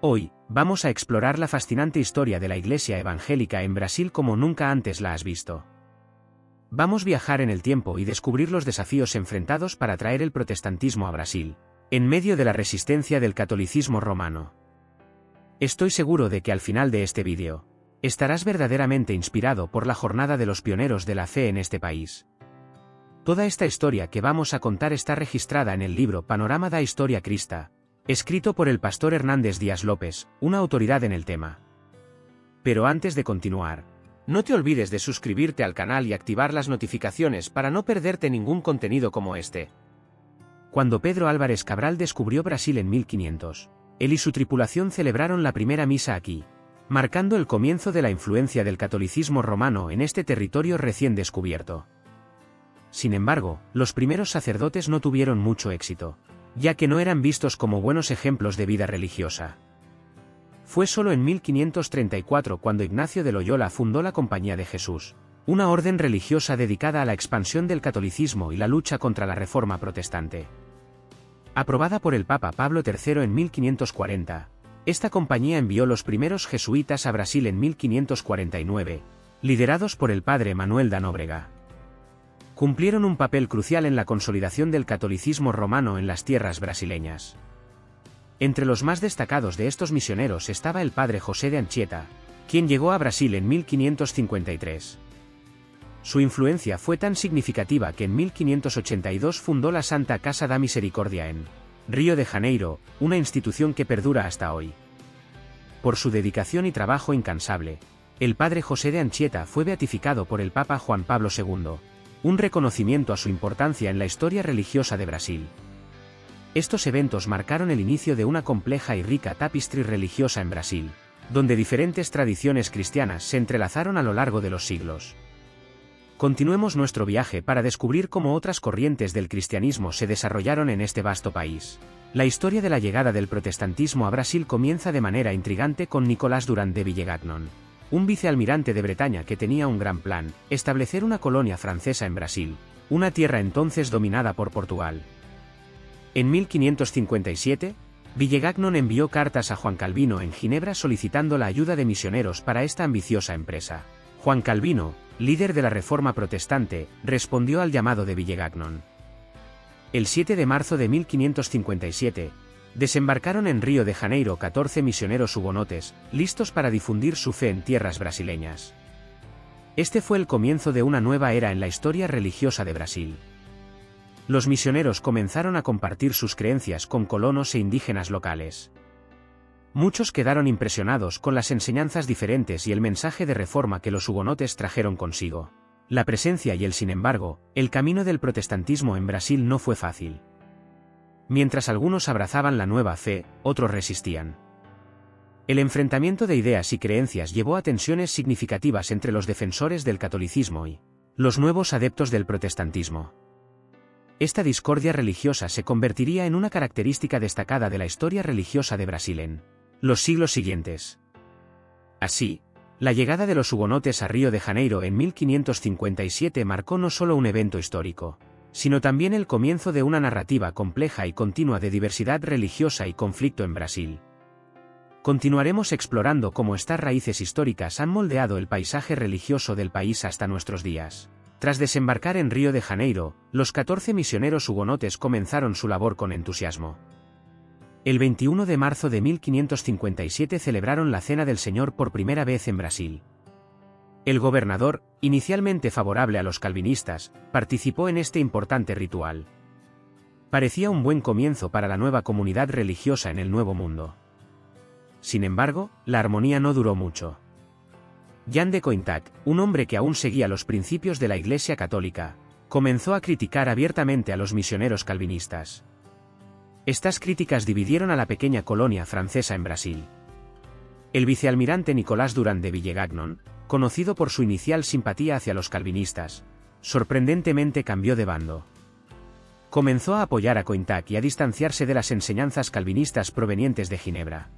Hoy, vamos a explorar la fascinante historia de la Iglesia evangélica en Brasil como nunca antes la has visto. Vamos a viajar en el tiempo y descubrir los desafíos enfrentados para traer el protestantismo a Brasil, en medio de la resistencia del catolicismo romano. Estoy seguro de que al final de este vídeo, estarás verdaderamente inspirado por la jornada de los pioneros de la fe en este país. Toda esta historia que vamos a contar está registrada en el libro Panorama da História Cristã, escrito por el pastor Hernández Díaz López, una autoridad en el tema. Pero antes de continuar, no te olvides de suscribirte al canal y activar las notificaciones para no perderte ningún contenido como este. Cuando Pedro Álvares Cabral descubrió Brasil en 1500, él y su tripulación celebraron la primera misa aquí, marcando el comienzo de la influencia del catolicismo romano en este territorio recién descubierto. Sin embargo, los primeros sacerdotes no tuvieron mucho éxito, ya que no eran vistos como buenos ejemplos de vida religiosa. Fue solo en 1534 cuando Ignacio de Loyola fundó la Compañía de Jesús, una orden religiosa dedicada a la expansión del catolicismo y la lucha contra la Reforma protestante. Aprobada por el Papa Pablo III en 1540, esta compañía envió los primeros jesuitas a Brasil en 1549, liderados por el padre Manuel da Nóbrega. Cumplieron un papel crucial en la consolidación del catolicismo romano en las tierras brasileñas. Entre los más destacados de estos misioneros estaba el padre José de Anchieta, quien llegó a Brasil en 1553. Su influencia fue tan significativa que en 1582 fundó la Santa Casa da Misericordia en Río de Janeiro, una institución que perdura hasta hoy. Por su dedicación y trabajo incansable, el padre José de Anchieta fue beatificado por el Papa Juan Pablo II, un reconocimiento a su importancia en la historia religiosa de Brasil. Estos eventos marcaron el inicio de una compleja y rica tapestría religiosa en Brasil, donde diferentes tradiciones cristianas se entrelazaron a lo largo de los siglos. Continuemos nuestro viaje para descubrir cómo otras corrientes del cristianismo se desarrollaron en este vasto país. La historia de la llegada del protestantismo a Brasil comienza de manera intrigante con Nicolás Durán de Villehagnon, un vicealmirante de Bretaña que tenía un gran plan: establecer una colonia francesa en Brasil, una tierra entonces dominada por Portugal. En 1557, Villehagnon envió cartas a Juan Calvino en Ginebra solicitando la ayuda de misioneros para esta ambiciosa empresa. Juan Calvino, líder de la Reforma protestante, respondió al llamado de Villehagnon. El 7 de marzo de 1557, desembarcaron en Río de Janeiro 14 misioneros hugonotes, listos para difundir su fe en tierras brasileñas. Este fue el comienzo de una nueva era en la historia religiosa de Brasil. Los misioneros comenzaron a compartir sus creencias con colonos e indígenas locales. Muchos quedaron impresionados con las enseñanzas diferentes y el mensaje de reforma que los hugonotes trajeron consigo. La presencia y sin embargo, el camino del protestantismo en Brasil no fue fácil. Mientras algunos abrazaban la nueva fe, otros resistían. El enfrentamiento de ideas y creencias llevó a tensiones significativas entre los defensores del catolicismo y los nuevos adeptos del protestantismo. Esta discordia religiosa se convertiría en una característica destacada de la historia religiosa de Brasil en los siglos siguientes. Así, la llegada de los hugonotes a Río de Janeiro en 1557 marcó no solo un evento histórico, sino también el comienzo de una narrativa compleja y continua de diversidad religiosa y conflicto en Brasil. Continuaremos explorando cómo estas raíces históricas han moldeado el paisaje religioso del país hasta nuestros días. Tras desembarcar en Río de Janeiro, los 14 misioneros hugonotes comenzaron su labor con entusiasmo. El 21 de marzo de 1557 celebraron la Cena del Señor por primera vez en Brasil. El gobernador, inicialmente favorable a los calvinistas, participó en este importante ritual. Parecía un buen comienzo para la nueva comunidad religiosa en el Nuevo Mundo. Sin embargo, la armonía no duró mucho. Jan de Cointac, un hombre que aún seguía los principios de la Iglesia Católica, comenzó a criticar abiertamente a los misioneros calvinistas. Estas críticas dividieron a la pequeña colonia francesa en Brasil. El vicealmirante Nicolás Durán de Villehagnon, conocido por su inicial simpatía hacia los calvinistas, sorprendentemente cambió de bando. Comenzó a apoyar a Cointac y a distanciarse de las enseñanzas calvinistas provenientes de Ginebra.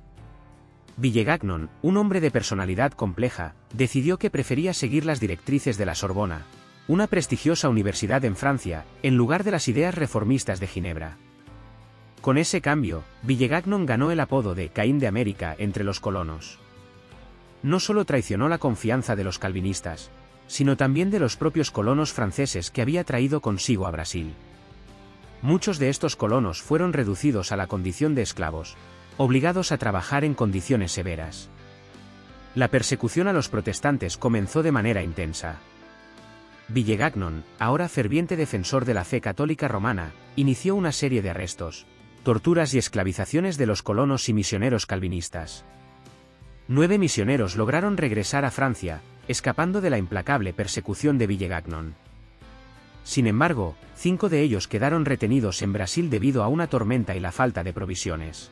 Villehagnon, un hombre de personalidad compleja, decidió que prefería seguir las directrices de la Sorbona, una prestigiosa universidad en Francia, en lugar de las ideas reformistas de Ginebra. Con ese cambio, Villegagnon ganó el apodo de Caín de América entre los colonos. No solo traicionó la confianza de los calvinistas, sino también de los propios colonos franceses que había traído consigo a Brasil. Muchos de estos colonos fueron reducidos a la condición de esclavos, obligados a trabajar en condiciones severas. La persecución a los protestantes comenzó de manera intensa. Villegagnon, ahora ferviente defensor de la fe católica romana, inició una serie de arrestos, torturas y esclavizaciones de los colonos y misioneros calvinistas. 9 misioneros lograron regresar a Francia, escapando de la implacable persecución de Villegagnon. Sin embargo, 5 de ellos quedaron retenidos en Brasil debido a una tormenta y la falta de provisiones.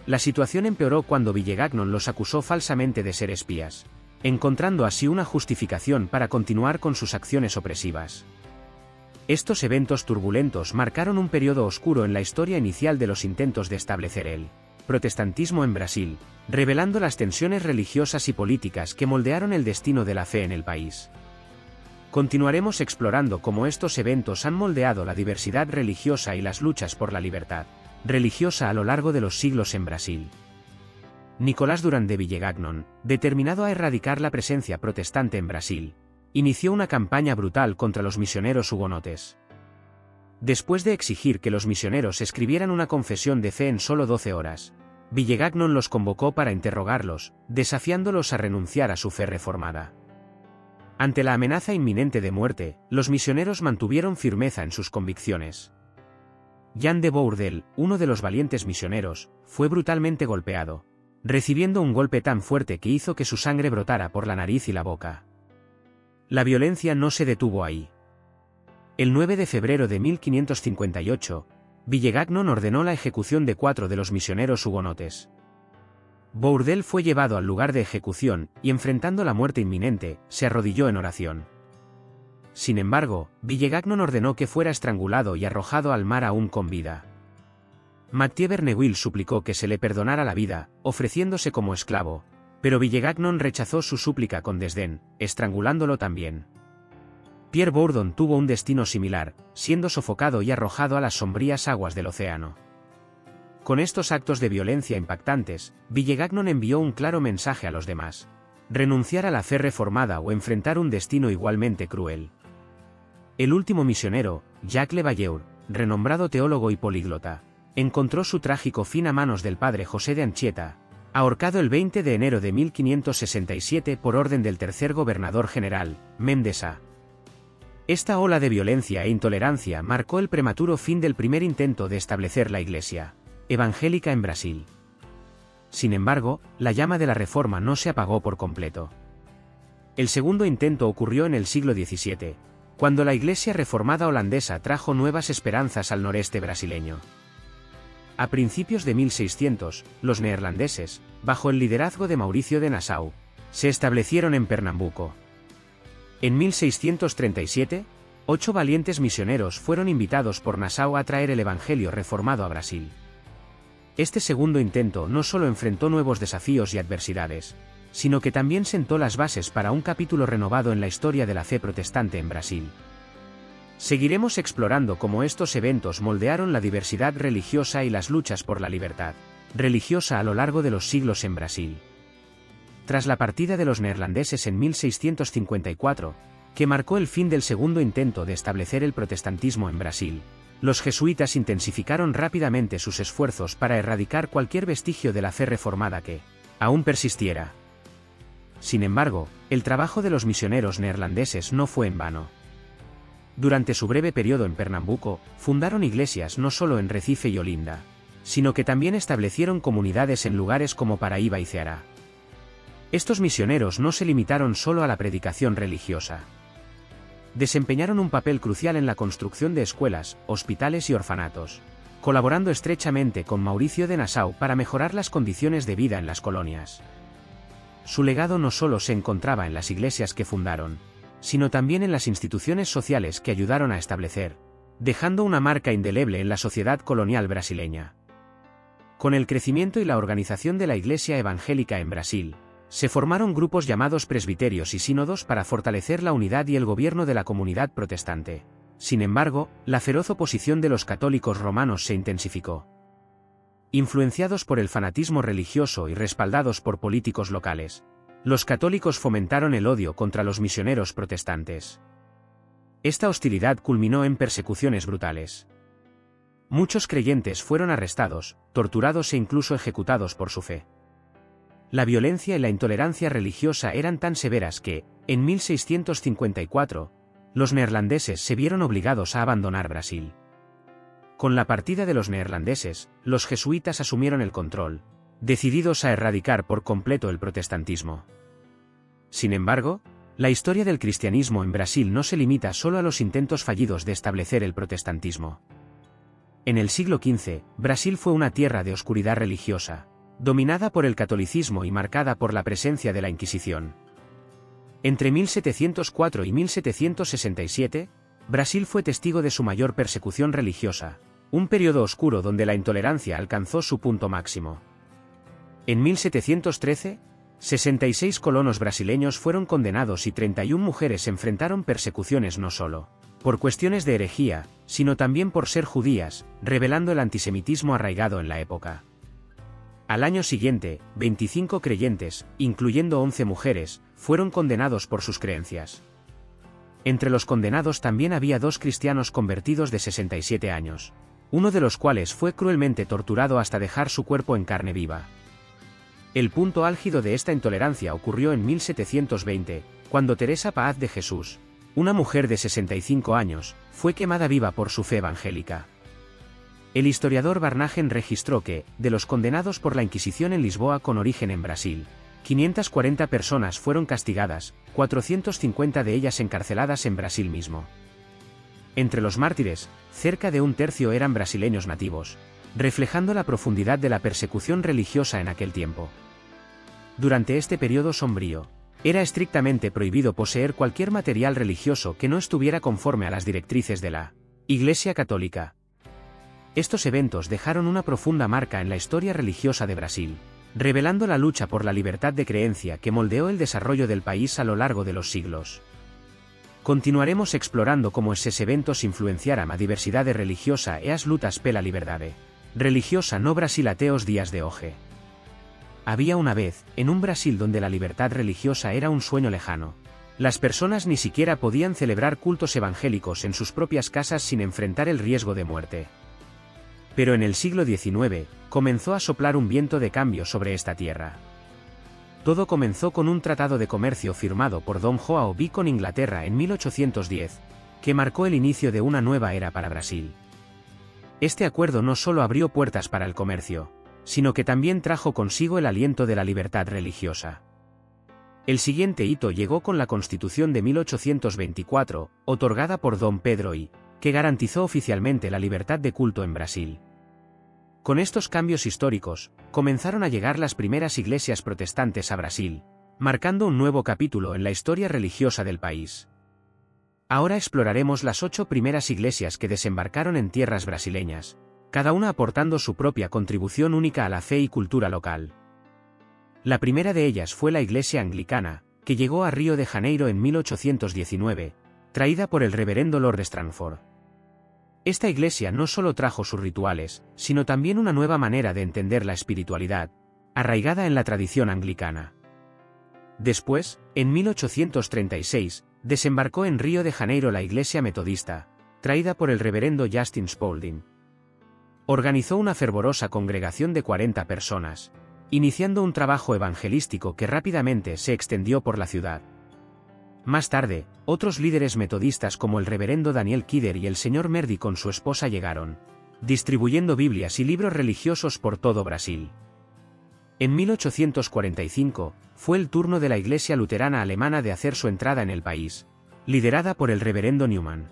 La situación empeoró cuando Villegagnon los acusó falsamente de ser espías, encontrando así una justificación para continuar con sus acciones opresivas. Estos eventos turbulentos marcaron un periodo oscuro en la historia inicial de los intentos de establecer el protestantismo en Brasil, revelando las tensiones religiosas y políticas que moldearon el destino de la fe en el país. Continuaremos explorando cómo estos eventos han moldeado la diversidad religiosa y las luchas por la libertad religiosa a lo largo de los siglos en Brasil. Nicolás Durán de Villegagnon, determinado a erradicar la presencia protestante en Brasil, inició una campaña brutal contra los misioneros hugonotes. Después de exigir que los misioneros escribieran una confesión de fe en solo 12 horas, Villegagnon los convocó para interrogarlos, desafiándolos a renunciar a su fe reformada. Ante la amenaza inminente de muerte, los misioneros mantuvieron firmeza en sus convicciones. Jean de Bourdelle, uno de los valientes misioneros, fue brutalmente golpeado, recibiendo un golpe tan fuerte que hizo que su sangre brotara por la nariz y la boca. La violencia no se detuvo ahí. El 9 de febrero de 1558, Villegagnon ordenó la ejecución de 4 de los misioneros hugonotes. Bourdelle fue llevado al lugar de ejecución y, enfrentando la muerte inminente, se arrodilló en oración. Sin embargo, Villegagnon ordenó que fuera estrangulado y arrojado al mar aún con vida. Mathieu Verneuil suplicó que se le perdonara la vida, ofreciéndose como esclavo, pero Villegagnon rechazó su súplica con desdén, estrangulándolo también. Pierre Bourdon tuvo un destino similar, siendo sofocado y arrojado a las sombrías aguas del océano. Con estos actos de violencia impactantes, Villegagnon envió un claro mensaje a los demás: renunciar a la fe reformada o enfrentar un destino igualmente cruel. El último misionero, Jacques Le Valleur, renombrado teólogo y políglota, encontró su trágico fin a manos del padre José de Anchieta, ahorcado el 20 de enero de 1567 por orden del tercer gobernador general, Mendesa. Esta ola de violencia e intolerancia marcó el prematuro fin del primer intento de establecer la Iglesia evangélica en Brasil. Sin embargo, la llama de la reforma no se apagó por completo. El segundo intento ocurrió en el siglo XVII, cuando la Iglesia reformada holandesa trajo nuevas esperanzas al noreste brasileño. A principios de 1600, los neerlandeses, bajo el liderazgo de Mauricio de Nassau, se establecieron en Pernambuco. En 1637, 8 valientes misioneros fueron invitados por Nassau a traer el evangelio reformado a Brasil. Este segundo intento no solo enfrentó nuevos desafíos y adversidades, sino que también sentó las bases para un capítulo renovado en la historia de la fe protestante en Brasil. Seguiremos explorando cómo estos eventos moldearon la diversidad religiosa y las luchas por la libertad religiosa a lo largo de los siglos en Brasil. Tras la partida de los neerlandeses en 1654, que marcó el fin del segundo intento de establecer el protestantismo en Brasil, los jesuitas intensificaron rápidamente sus esfuerzos para erradicar cualquier vestigio de la fe reformada que aún persistiera. Sin embargo, el trabajo de los misioneros neerlandeses no fue en vano. Durante su breve periodo en Pernambuco, fundaron iglesias no solo en Recife y Olinda, sino que también establecieron comunidades en lugares como Paraíba y Ceará. Estos misioneros no se limitaron solo a la predicación religiosa. Desempeñaron un papel crucial en la construcción de escuelas, hospitales y orfanatos, colaborando estrechamente con Mauricio de Nassau para mejorar las condiciones de vida en las colonias. Su legado no solo se encontraba en las iglesias que fundaron, sino también en las instituciones sociales que ayudaron a establecer, dejando una marca indeleble en la sociedad colonial brasileña. Con el crecimiento y la organización de la Iglesia evangélica en Brasil, se formaron grupos llamados presbiterios y sínodos para fortalecer la unidad y el gobierno de la comunidad protestante, Sin embargo, la feroz oposición de los católicos romanos se intensificó. Influenciados por el fanatismo religioso y respaldados por políticos locales, los católicos fomentaron el odio contra los misioneros protestantes. Esta hostilidad culminó en persecuciones brutales. Muchos creyentes fueron arrestados, torturados e incluso ejecutados por su fe. La violencia y la intolerancia religiosa eran tan severas que, en 1654, los neerlandeses se vieron obligados a abandonar Brasil. Con la partida de los neerlandeses, los jesuitas asumieron el control, decididos a erradicar por completo el protestantismo. Sin embargo, la historia del cristianismo en Brasil no se limita solo a los intentos fallidos de establecer el protestantismo. En el siglo XV, Brasil fue una tierra de oscuridad religiosa, dominada por el catolicismo y marcada por la presencia de la Inquisición. Entre 1704 y 1767, Brasil fue testigo de su mayor persecución religiosa, un periodo oscuro donde la intolerancia alcanzó su punto máximo. En 1713, 66 colonos brasileños fueron condenados y 31 mujeres enfrentaron persecuciones no solo por cuestiones de herejía, sino también por ser judías, revelando el antisemitismo arraigado en la época. Al año siguiente, 25 creyentes, incluyendo 11 mujeres, fueron condenados por sus creencias. Entre los condenados también había 2 cristianos convertidos de 67 años, uno de los cuales fue cruelmente torturado hasta dejar su cuerpo en carne viva. El punto álgido de esta intolerancia ocurrió en 1720, cuando Teresa Paz de Jesús, una mujer de 65 años, fue quemada viva por su fe evangélica. El historiador Barnagen registró que, de los condenados por la Inquisición en Lisboa con origen en Brasil, 540 personas fueron castigadas, 450 de ellas encarceladas en Brasil mismo. Entre los mártires, cerca de un tercio eran brasileños nativos, reflejando la profundidad de la persecución religiosa en aquel tiempo. Durante este periodo sombrío, era estrictamente prohibido poseer cualquier material religioso que no estuviera conforme a las directrices de la Iglesia Católica. Estos eventos dejaron una profunda marca en la historia religiosa de Brasil, revelando la lucha por la libertad de creencia que moldeó el desarrollo del país a lo largo de los siglos. Continuaremos explorando cómo esos eventos influenciaron a diversidade religiosa e as lutas pela liberdade religiosa no Brasil até os días de hoje. Había una vez, en un Brasil donde la libertad religiosa era un sueño lejano. Las personas ni siquiera podían celebrar cultos evangélicos en sus propias casas sin enfrentar el riesgo de muerte. Pero en el siglo XIX, comenzó a soplar un viento de cambio sobre esta tierra. Todo comenzó con un tratado de comercio firmado por Dom João B con Inglaterra en 1810, que marcó el inicio de una nueva era para Brasil. Este acuerdo no solo abrió puertas para el comercio, sino que también trajo consigo el aliento de la libertad religiosa. El siguiente hito llegó con la Constitución de 1824, otorgada por Dom Pedro I, que garantizó oficialmente la libertad de culto en Brasil. Con estos cambios históricos, comenzaron a llegar las primeras iglesias protestantes a Brasil, marcando un nuevo capítulo en la historia religiosa del país. Ahora exploraremos las 8 primeras iglesias que desembarcaron en tierras brasileñas, cada una aportando su propia contribución única a la fe y cultura local. La primera de ellas fue la Iglesia Anglicana, que llegó a Río de Janeiro en 1819, traída por el reverendo Lord Strangford. Esta iglesia no solo trajo sus rituales, sino también una nueva manera de entender la espiritualidad, arraigada en la tradición anglicana. Después, en 1836, desembarcó en Río de Janeiro la Iglesia Metodista, traída por el reverendo Justin Spaulding. Organizó una fervorosa congregación de 40 personas, iniciando un trabajo evangelístico que rápidamente se extendió por la ciudad. Más tarde, otros líderes metodistas como el reverendo Daniel Kidder y el señor Merdi con su esposa llegaron, distribuyendo Biblias y libros religiosos por todo Brasil. En 1845, fue el turno de la Iglesia Luterana Alemana de hacer su entrada en el país, liderada por el reverendo Newman.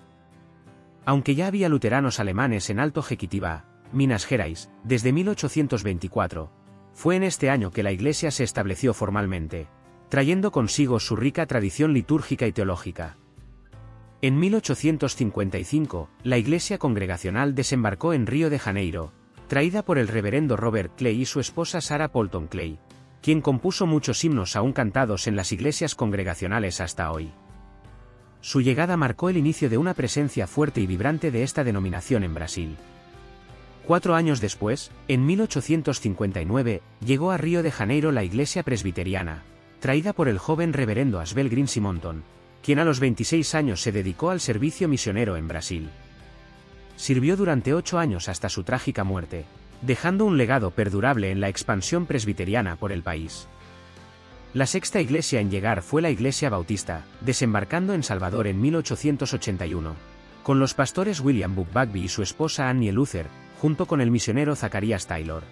Aunque ya había luteranos alemanes en Alto Jequitinhonha, Minas Gerais, desde 1824, fue en este año que la Iglesia se estableció formalmente, trayendo consigo su rica tradición litúrgica y teológica. En 1855, la Iglesia Congregacional desembarcó en Río de Janeiro, traída por el reverendo Robert Clay y su esposa Sarah Polton Clay, quien compuso muchos himnos aún cantados en las iglesias congregacionales hasta hoy. Su llegada marcó el inicio de una presencia fuerte y vibrante de esta denominación en Brasil. 4 años después, en 1859, llegó a Río de Janeiro la Iglesia Presbiteriana, traída por el joven reverendo Asbel Green Simonton, quien a los 26 años se dedicó al servicio misionero en Brasil. Sirvió durante 8 años hasta su trágica muerte, dejando un legado perdurable en la expansión presbiteriana por el país. La sexta iglesia en llegar fue la Iglesia Bautista, desembarcando en Salvador en 1881, con los pastores William Bugbagby y su esposa Annie Luther, junto con el misionero Zacarías Taylor.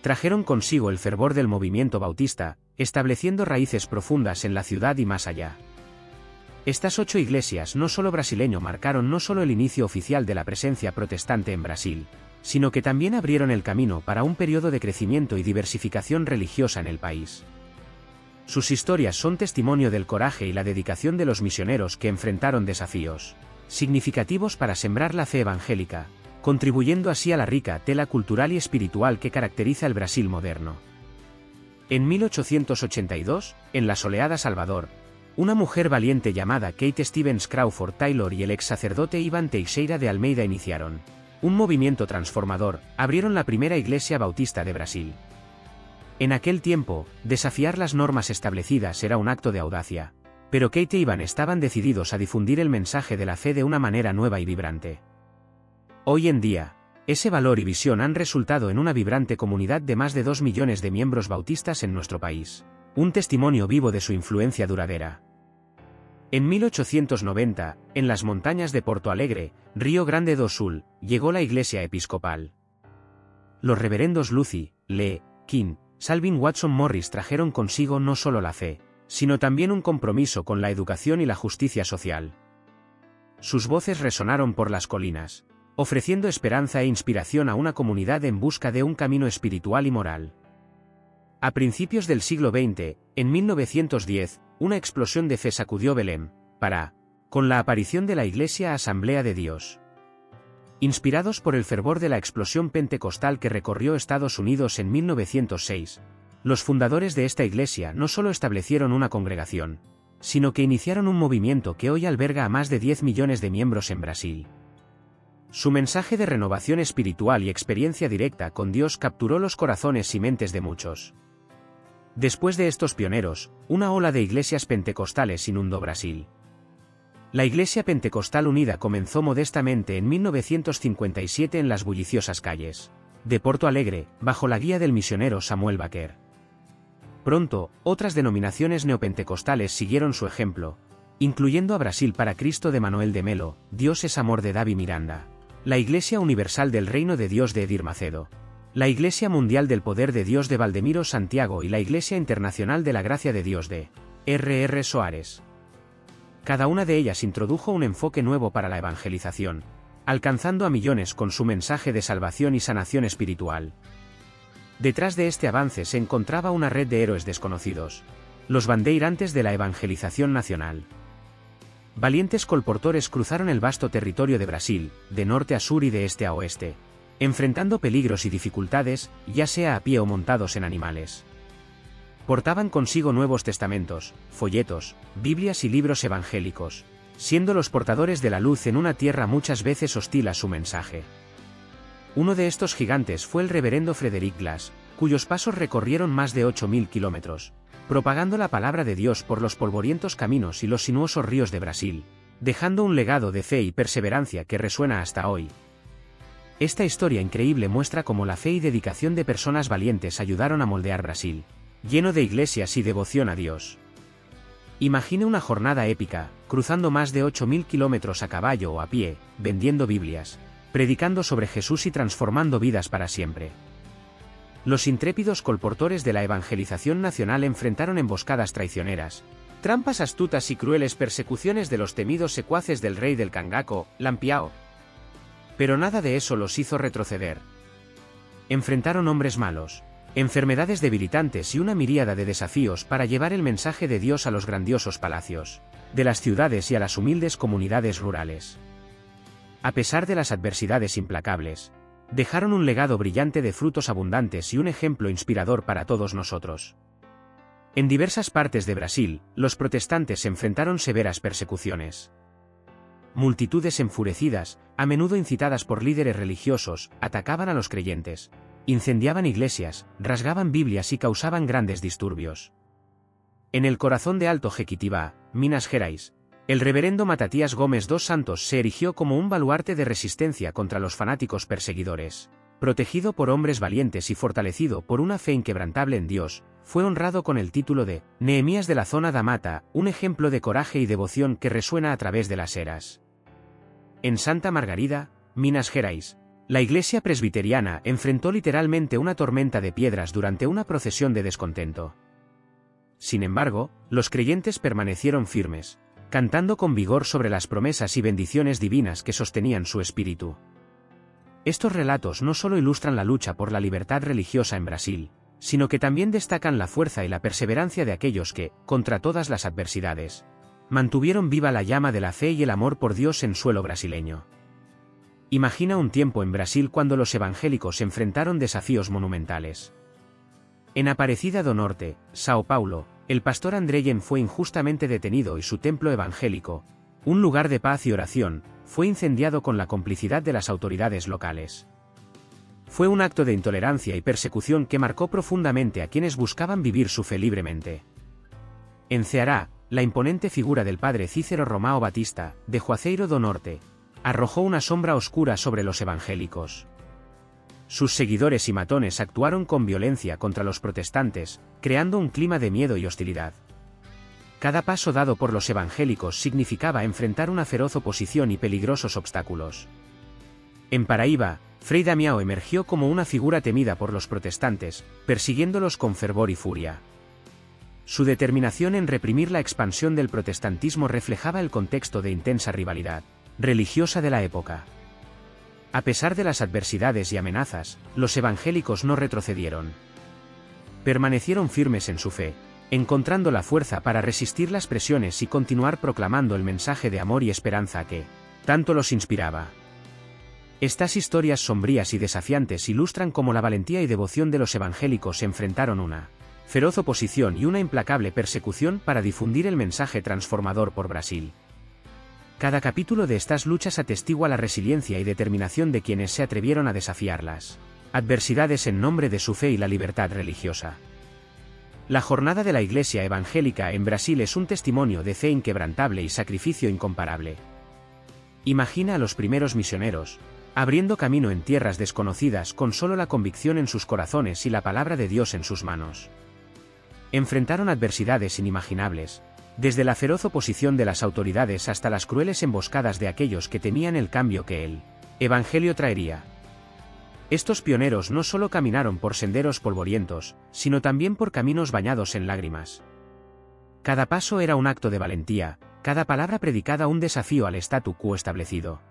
Trajeron consigo el fervor del movimiento bautista, estableciendo raíces profundas en la ciudad y más allá. Estas 8 iglesias no solo brasileño marcaron no solo el inicio oficial de la presencia protestante en Brasil, sino que también abrieron el camino para un periodo de crecimiento y diversificación religiosa en el país. Sus historias son testimonio del coraje y la dedicación de los misioneros que enfrentaron desafíos significativos para sembrar la fe evangélica, contribuyendo así a la rica tela cultural y espiritual que caracteriza el Brasil moderno. En 1882, en la soleada Salvador, una mujer valiente llamada Kate Stevens Crawford Taylor y el ex sacerdote Iván Teixeira de Almeida iniciaron un movimiento transformador, abrieron la primera iglesia bautista de Brasil. En aquel tiempo, desafiar las normas establecidas era un acto de audacia, pero Kate e Iván estaban decididos a difundir el mensaje de la fe de una manera nueva y vibrante. Hoy en día, ese valor y visión han resultado en una vibrante comunidad de más de 2 millones de miembros bautistas en nuestro país, un testimonio vivo de su influencia duradera. En 1890, en las montañas de Porto Alegre, Río Grande do Sul, llegó la iglesia episcopal. Los reverendos Lucy, Lee, King, Salvin Watson Morris trajeron consigo no solo la fe, sino también un compromiso con la educación y la justicia social. Sus voces resonaron por las colinas, ofreciendo esperanza e inspiración a una comunidad en busca de un camino espiritual y moral. A principios del siglo XX, en 1910, una explosión de fe sacudió Belém, Pará, con la aparición de la Iglesia Asamblea de Dios. Inspirados por el fervor de la explosión pentecostal que recorrió Estados Unidos en 1906, los fundadores de esta iglesia no solo establecieron una congregación, sino que iniciaron un movimiento que hoy alberga a más de 10 millones de miembros en Brasil. Su mensaje de renovación espiritual y experiencia directa con Dios capturó los corazones y mentes de muchos. Después de estos pioneros, una ola de iglesias pentecostales inundó Brasil. La Iglesia Pentecostal Unida comenzó modestamente en 1957 en las bulliciosas calles de Porto Alegre, bajo la guía del misionero Samuel Baker. Pronto, otras denominaciones neopentecostales siguieron su ejemplo, incluyendo a Brasil para Cristo de Manuel de Melo, Dios es Amor de Davi Miranda, la Iglesia Universal del Reino de Dios de Edir Macedo, la Iglesia Mundial del Poder de Dios de Valdemiro Santiago y la Iglesia Internacional de la Gracia de Dios de R.R. Soares. Cada una de ellas introdujo un enfoque nuevo para la evangelización, alcanzando a millones con su mensaje de salvación y sanación espiritual. Detrás de este avance se encontraba una red de héroes desconocidos, los bandeirantes de la evangelización nacional. Valientes colportores cruzaron el vasto territorio de Brasil, de norte a sur y de este a oeste, enfrentando peligros y dificultades, ya sea a pie o montados en animales. Portaban consigo Nuevos Testamentos, folletos, Biblias y libros evangélicos, siendo los portadores de la luz en una tierra muchas veces hostil a su mensaje. Uno de estos gigantes fue el reverendo Frederick Glass, cuyos pasos recorrieron más de 8.000 kilómetros, propagando la palabra de Dios por los polvorientos caminos y los sinuosos ríos de Brasil, dejando un legado de fe y perseverancia que resuena hasta hoy. Esta historia increíble muestra cómo la fe y dedicación de personas valientes ayudaron a moldear Brasil, lleno de iglesias y devoción a Dios. Imagine una jornada épica, cruzando más de 8.000 kilómetros a caballo o a pie, vendiendo Biblias, predicando sobre Jesús y transformando vidas para siempre. Los intrépidos colportores de la evangelización nacional enfrentaron emboscadas traicioneras, trampas astutas y crueles persecuciones de los temidos secuaces del rey del Cangaco, Lampiao. Pero nada de eso los hizo retroceder. Enfrentaron hombres malos, enfermedades debilitantes y una miríada de desafíos para llevar el mensaje de Dios a los grandiosos palacios de las ciudades y a las humildes comunidades rurales. A pesar de las adversidades implacables, dejaron un legado brillante de frutos abundantes y un ejemplo inspirador para todos nosotros. En diversas partes de Brasil, los protestantes enfrentaron severas persecuciones. Multitudes enfurecidas, a menudo incitadas por líderes religiosos, atacaban a los creyentes, incendiaban iglesias, rasgaban Biblias y causaban grandes disturbios. En el corazón de Alto Jequitinhonha, Minas Gerais, el reverendo Matatías Gómez dos Santos se erigió como un baluarte de resistencia contra los fanáticos perseguidores. Protegido por hombres valientes y fortalecido por una fe inquebrantable en Dios, fue honrado con el título de Nehemías de la Zona da Mata, un ejemplo de coraje y devoción que resuena a través de las eras. En Santa Margarida, Minas Gerais, la iglesia presbiteriana enfrentó literalmente una tormenta de piedras durante una procesión de descontento. Sin embargo, los creyentes permanecieron firmes, cantando con vigor sobre las promesas y bendiciones divinas que sostenían su espíritu. Estos relatos no solo ilustran la lucha por la libertad religiosa en Brasil, sino que también destacan la fuerza y la perseverancia de aquellos que, contra todas las adversidades, mantuvieron viva la llama de la fe y el amor por Dios en suelo brasileño. Imagina un tiempo en Brasil cuando los evangélicos enfrentaron desafíos monumentales. En Aparecida do Norte, Sao Paulo, el pastor Andreyen fue injustamente detenido y su templo evangélico, un lugar de paz y oración, fue incendiado con la complicidad de las autoridades locales. Fue un acto de intolerancia y persecución que marcó profundamente a quienes buscaban vivir su fe libremente. En Ceará, la imponente figura del padre Cícero Romão Batista, de Juazeiro do Norte, arrojó una sombra oscura sobre los evangélicos. Sus seguidores y matones actuaron con violencia contra los protestantes, creando un clima de miedo y hostilidad. Cada paso dado por los evangélicos significaba enfrentar una feroz oposición y peligrosos obstáculos. En Paraíba, Frei Damião emergió como una figura temida por los protestantes, persiguiéndolos con fervor y furia. Su determinación en reprimir la expansión del protestantismo reflejaba el contexto de intensa rivalidad religiosa de la época. A pesar de las adversidades y amenazas, los evangélicos no retrocedieron. Permanecieron firmes en su fe, encontrando la fuerza para resistir las presiones y continuar proclamando el mensaje de amor y esperanza que tanto los inspiraba. Estas historias sombrías y desafiantes ilustran cómo la valentía y devoción de los evangélicos enfrentaron una feroz oposición y una implacable persecución para difundir el mensaje transformador por Brasil. Cada capítulo de estas luchas atestigua la resiliencia y determinación de quienes se atrevieron a desafiarlas adversidades en nombre de su fe y la libertad religiosa. La jornada de la Iglesia evangélica en Brasil es un testimonio de fe inquebrantable y sacrificio incomparable. Imagina a los primeros misioneros, abriendo camino en tierras desconocidas con solo la convicción en sus corazones y la palabra de Dios en sus manos. Enfrentaron adversidades inimaginables, desde la feroz oposición de las autoridades hasta las crueles emboscadas de aquellos que temían el cambio que el Evangelio traería. Estos pioneros no solo caminaron por senderos polvorientos, sino también por caminos bañados en lágrimas. Cada paso era un acto de valentía, cada palabra predicada un desafío al statu quo establecido.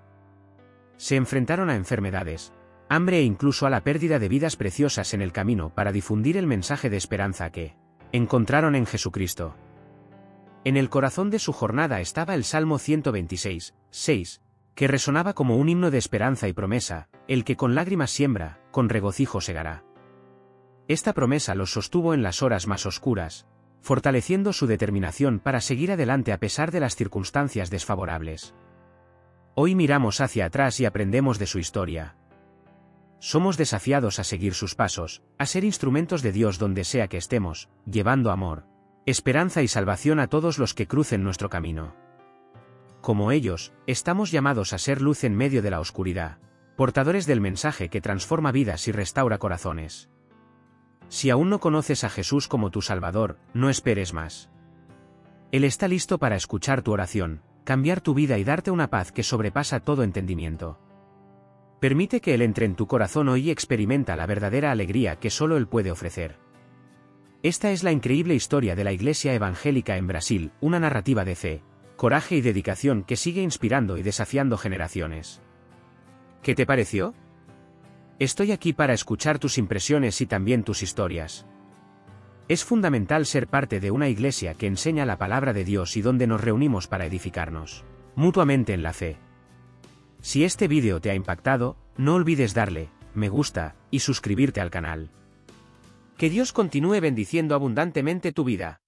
Se enfrentaron a enfermedades, hambre e incluso a la pérdida de vidas preciosas en el camino para difundir el mensaje de esperanza que encontraron en Jesucristo. En el corazón de su jornada estaba el Salmo 126, 6, que resonaba como un himno de esperanza y promesa: el que con lágrimas siembra, con regocijo segará. Esta promesa los sostuvo en las horas más oscuras, fortaleciendo su determinación para seguir adelante a pesar de las circunstancias desfavorables. Hoy miramos hacia atrás y aprendemos de su historia. Somos desafiados a seguir sus pasos, a ser instrumentos de Dios donde sea que estemos, llevando amor, esperanza y salvación a todos los que crucen nuestro camino. Como ellos, estamos llamados a ser luz en medio de la oscuridad, portadores del mensaje que transforma vidas y restaura corazones. Si aún no conoces a Jesús como tu Salvador, no esperes más. Él está listo para escuchar tu oración, cambiar tu vida y darte una paz que sobrepasa todo entendimiento. Permite que Él entre en tu corazón hoy y experimenta la verdadera alegría que solo Él puede ofrecer. Esta es la increíble historia de la Iglesia evangélica en Brasil, una narrativa de fe, coraje y dedicación que sigue inspirando y desafiando generaciones. ¿Qué te pareció? Estoy aquí para escuchar tus impresiones y también tus historias. Es fundamental ser parte de una iglesia que enseña la palabra de Dios y donde nos reunimos para edificarnos mutuamente en la fe. Si este vídeo te ha impactado, no olvides darle me gusta y suscribirte al canal. Que Dios continúe bendiciendo abundantemente tu vida.